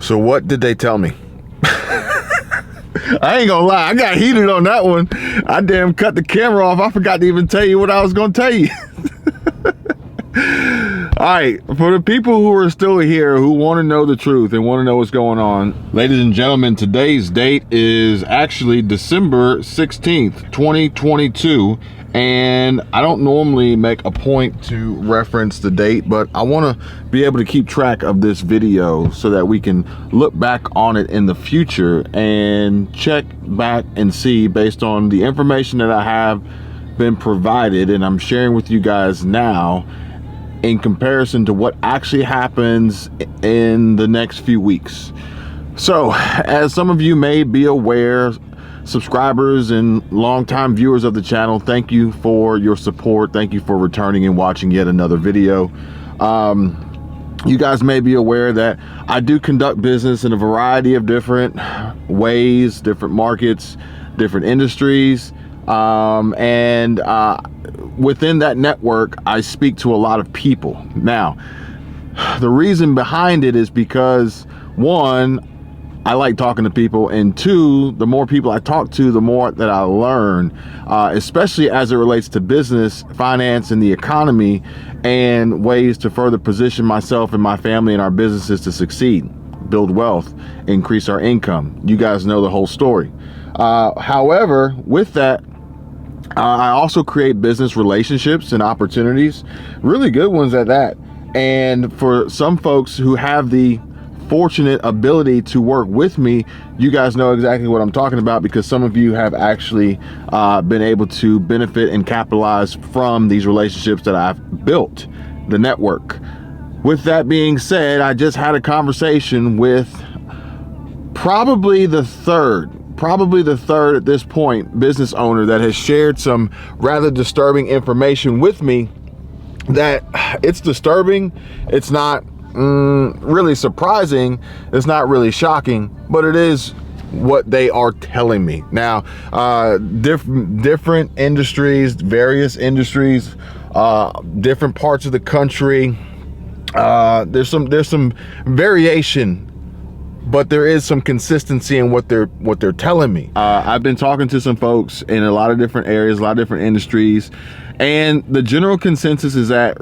So what did they tell me? I ain't gonna lie, I got heated on that one. I damn cut the camera off. I forgot to even tell you what I was gonna tell you. All right, for the people who are still here, who want to know the truth and want to know what's going on, ladies and gentlemen, today's date is actually December 16th, 2022. And I don't normally make a point to reference the date, but I want to be able to keep track of this video so that we can look back on it in the future and check back and see, based on the information that I have been provided and I'm sharing with you guys now, in comparison to what actually happens in the next few weeks. So, as some of you may be aware, subscribers and longtime viewers of the channel, thank you for your support. Thank you for returning and watching yet another video. You guys may be aware that I do conduct business in a variety of different ways, different markets, different industries, and within that network, I speak to a lot of people. Now, the reason behind it is because, one, I like talking to people, and two, the more people I talk to, the more that I learn, especially as it relates to business, finance, and the economy, and ways to further position myself and my family and our businesses to succeed, build wealth, increase our income. You guys know the whole story. However, with that, I also create business relationships and opportunities, really good ones at that. And for some folks who have the fortunate ability to work with me, you guys know exactly what I'm talking about, because some of you have actually been able to benefit and capitalize from these relationships that I've built, the network. With that being said, I just had a conversation with probably the third at this point business owner that has shared some rather disturbing information with me. That it's disturbing, it's not really surprising, it's not really shocking, but it is what they are telling me. Now, different industries, various industries, different parts of the country, there's some variation, but there is some consistency in what they're telling me. I've been talking to some folks in a lot of different areas, a lot of different industries, and the general consensus is that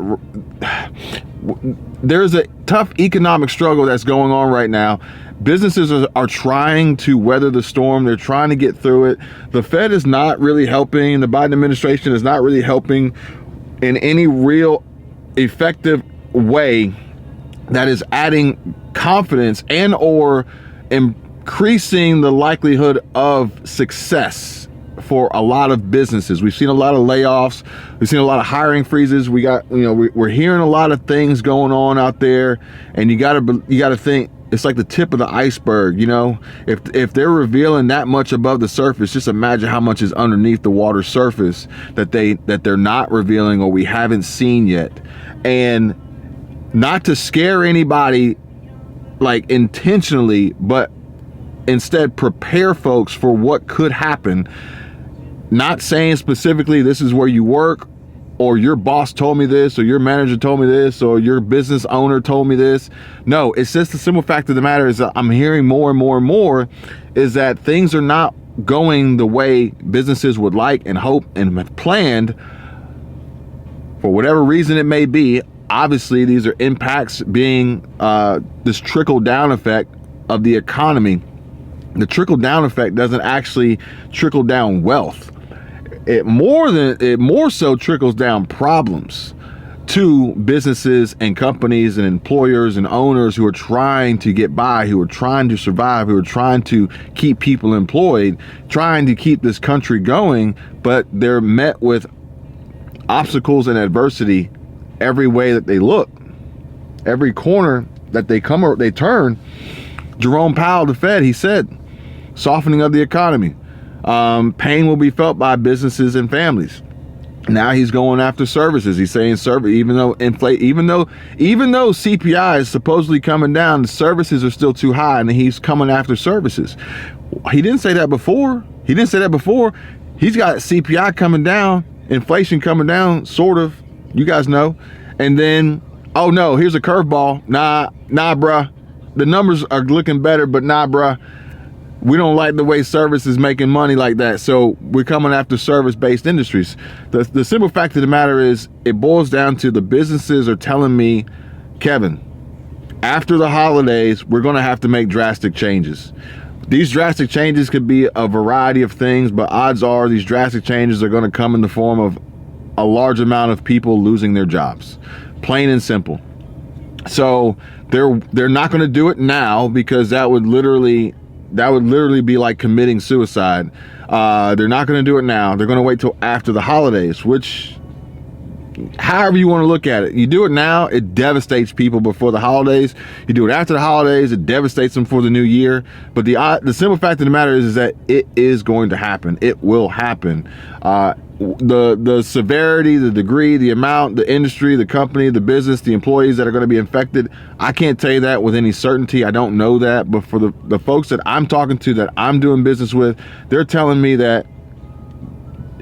there's a tough economic struggle that's going on right now. Businesses are trying to weather the storm. They're trying to get through it. The Fed is not really helping. The Biden administration is not really helping in any real effective way that is adding confidence and or increasing the likelihood of success for a lot of businesses. We've seen a lot of layoffs. We've seen a lot of hiring freezes. We're hearing a lot of things going on out there, and you gotta think it's like the tip of the iceberg. If they're revealing that much above the surface, just imagine how much is underneath the water surface that they're not revealing or we haven't seen yet. And not to scare anybody like intentionally, but instead prepare folks for what could happen. Not saying specifically this is where you work, or your boss told me this, or your manager told me this, or your business owner told me this. No, it's just the simple fact of the matter is that I'm hearing more and more and more is that things are not going the way businesses would like and hope and have planned, for whatever reason it may be. Obviously, these are impacts being this trickle-down effect of the economy. The trickle-down effect doesn't actually trickle down wealth. It more so trickles down problems to businesses and companies and employers and owners who are trying to get by, who are trying to survive, who are trying to keep people employed, trying to keep this country going, but they're met with obstacles and adversity every way that they look, every corner that they come or they turn. Jerome Powell, the Fed, he said, softening of the economy. Pain will be felt by businesses and families. Now he's going after services. He's saying even though CPI is supposedly coming down, the services are still too high, and he's coming after services. He didn't say that before. He's got CPI coming down, inflation coming down, sort of. You guys know. And then, oh no, here's a curveball. Nah, bruh. the numbers are looking better, but nah, bruh, we don't like the way service is making money like that. So we're coming after service-based industries. The simple fact of the matter is, it boils down to the businesses are telling me, Kevin, after the holidays, we're going to have to make drastic changes. These drastic changes could be a variety of things, but odds are these drastic changes are going to come in the form of a large amount of people losing their jobs, plain and simple. So they're not going to do it now, because that would literally be like committing suicide. They're not going to do it now. They're going to wait till after the holidays, which, however you want to look at it, you do it now, it devastates people before the holidays. You do it after the holidays, it devastates them for the new year. But the simple fact of the matter is that it is going to happen. It will happen. The severity, the degree, the amount, the industry, the company, the business, the employees that are going to be infected, I can't tell you that with any certainty. I don't know that. But for the folks that I'm talking to, that I'm doing business with, they're telling me that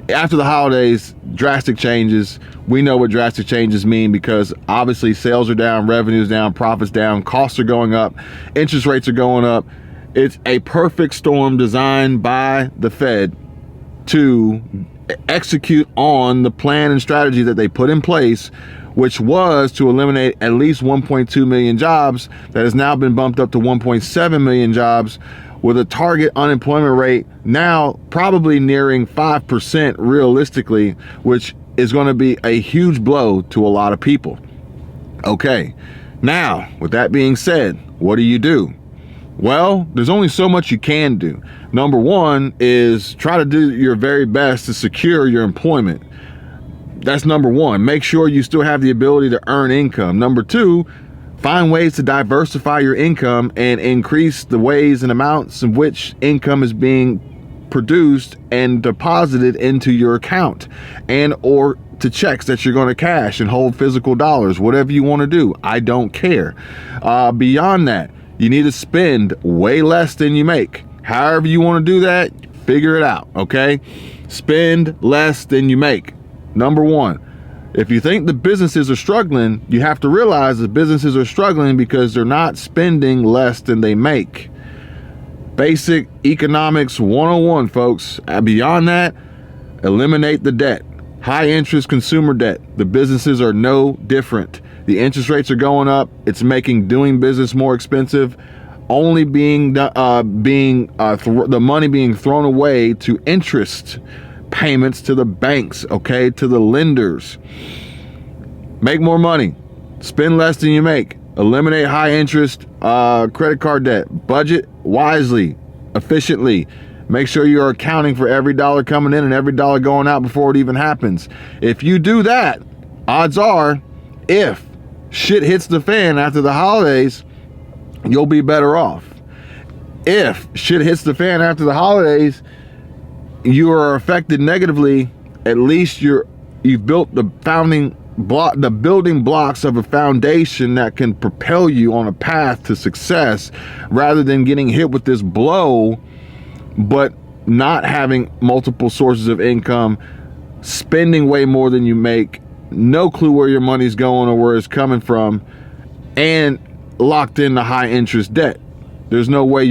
after the holidays, drastic changes. We know what drastic changes mean, because obviously sales are down, revenues down, profits down, costs are going up, interest rates are going up. It's a perfect storm designed by the Fed to execute on the plan and strategy that they put in place, which was to eliminate at least 1.2 million jobs. That has now been bumped up to 1.7 million jobs, with a target unemployment rate now probably nearing 5% realistically, which is going to be a huge blow to a lot of people. Okay, now with that being said, what do you do? Well, there's only so much you can do. Number one is try to do your very best to secure your employment. That's number one. Make sure you still have the ability to earn income. Number two, find ways to diversify your income and increase the ways and amounts in which income is being produced and deposited into your account, and or to checks that you're going to cash and hold physical dollars, whatever you want to do. I don't care. Beyond that, you need to spend way less than you make. However you want to do that, figure it out, okay? Spend less than you make. Number one. If you think the businesses are struggling, you have to realize the businesses are struggling because they're not spending less than they make. Basic economics 101, folks. Beyond that, eliminate the debt. High interest consumer debt. The businesses are no different. The interest rates are going up. It's making doing business more expensive. Only the money being thrown away to interest payments to the banks, okay, to the lenders. Make more money, spend less than you make, eliminate high interest credit card debt, budget wisely, efficiently. Make sure you are accounting for every dollar coming in and every dollar going out before it even happens. If you do that, odds are, if shit hits the fan after the holidays, you'll be better off. If shit hits the fan after the holidays, you are affected negatively, at least you've built the building blocks of a foundation that can propel you on a path to success, rather than getting hit with this blow but not having multiple sources of income, spending way more than you make, no clue where your money's going or where it's coming from, and locked into high interest debt. There's no way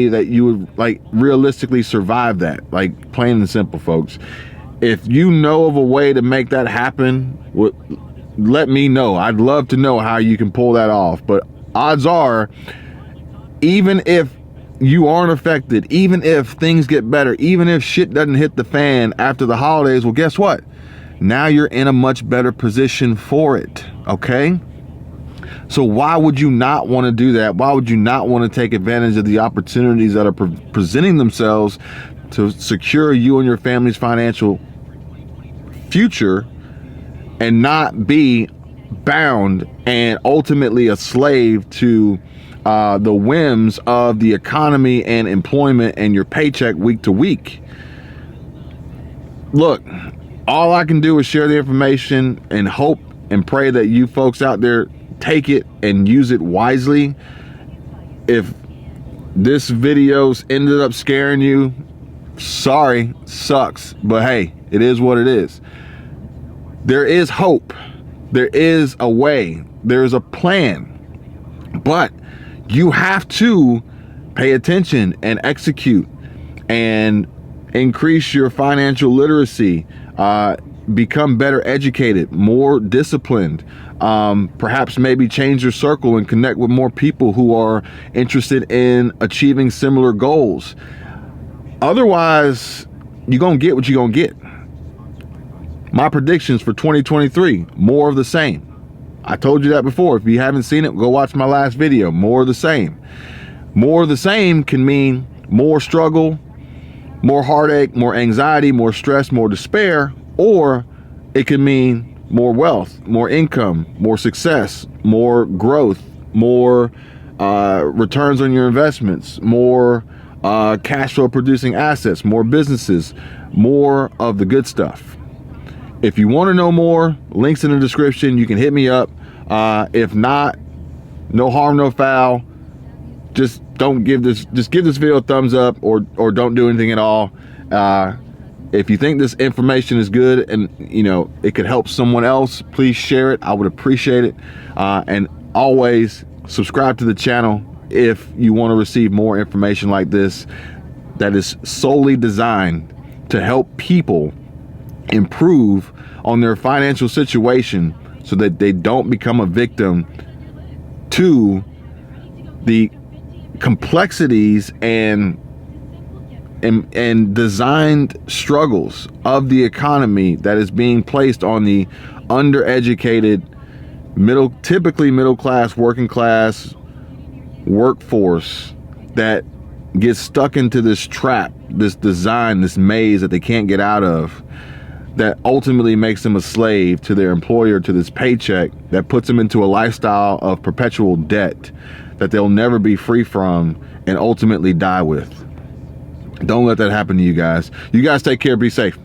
that you would like realistically survive that, like plain and simple, folks. If you know of a way to make that happen, let me know. I'd love to know how you can pull that off. But odds are, even if you aren't affected, even if things get better, even if shit doesn't hit the fan after the holidays, well, guess what? Now you're in a much better position for it, okay? So why would you not want to do that? Why would you not want to take advantage of the opportunities that are presenting themselves to secure you and your family's financial future, and not be bound and ultimately a slave to the whims of the economy and employment and your paycheck week to week? Look, all I can do is share the information and hope and pray that you folks out there take it and use it wisely. If this video's ended up scaring you, sorry, sucks, but hey, it is what it is. There is hope. There is a way. There's a plan. But you have to pay attention and execute and increase your financial literacy, become better educated, more disciplined, perhaps maybe change your circle and connect with more people who are interested in achieving similar goals. Otherwise, you're gonna get what you're gonna get. My predictions for 2023, more of the same. I told you that before. If you haven't seen it, go watch my last video. More of the same. More of the same can mean more struggle, more heartache, more anxiety, more stress, more despair, or it can mean more wealth, more income, more success, more growth, more returns on your investments, more cash flow producing assets, more businesses, more of the good stuff. If you want to know more, links in the description. You can hit me up. If not, no harm, no foul. Just give this video a thumbs up, or don't do anything at all. If you think this information is good and it could help someone else, please share it. I would appreciate it. And always subscribe to the channel if you want to receive more information like this that is solely designed to help people improve on their financial situation so that they don't become a victim to the complexities and designed struggles of the economy that is being placed on the undereducated, typically middle class, working class workforce that gets stuck into this trap, this design, this maze that they can't get out of, that ultimately makes them a slave to their employer, to this paycheck, that puts them into a lifestyle of perpetual debt that they'll never be free from and ultimately die with. Don't let that happen to you guys. You guys take care, be safe.